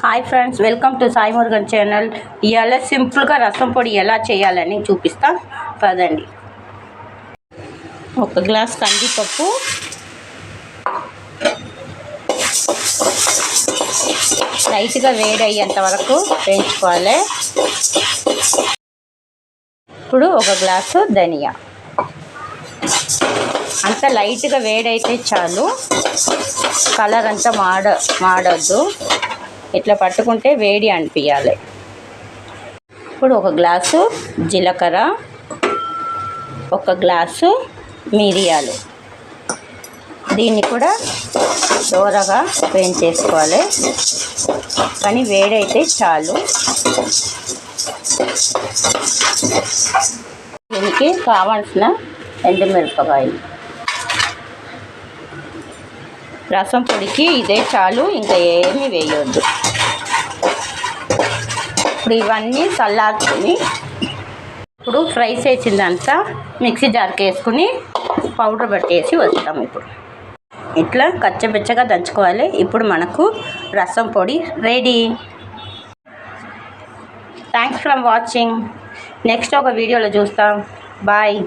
Hi friends, welcome to Sai Murugan channel. ఇవాళ సింపుల్గా రసం పొడి ఎలా చేయాలని చూపిస్తా పదండి. ఒక గ్లాస్ కందిపప్పు, లైట్గా వేడి అయ్యేంత వరకు వేయించుకోవాలి. ఇప్పుడు ఒక గ్లాసు ధనియా, అంత లైట్గా వేడైతే చాలు, కలర్ అంతా మాడొద్దు, ఇట్లా పట్టుకుంటే వేడి అనిపించాలి. ఇప్పుడు ఒక గ్లాసు జీలకర్ర, ఒక గ్లాసు మిరియాలు, దీన్ని కూడా దూరగా వేయించేసుకోవాలి, కానీ వేడైతే చాలు. దీనికి కావాల్సిన ఎండుమిరపకాయలు, రసం పొడికి ఇదే చాలు, ఇంకా ఏమీ వేయొద్దు. ఇప్పుడు ఇవన్నీ చల్లార్చుకొని ఇప్పుడు ఫ్రై చేసిందంతా మిక్సీ జార్కి వేసుకుని పౌడర్ పట్టేసి వస్తాం. ఇప్పుడు ఇట్లా కచ్చబెచ్చగా దంచుకోవాలి. ఇప్పుడు మనకు రసం పొడి ready. Thanks for watching. Next ఒక వీడియోలో చూస్తాం. బాయ్.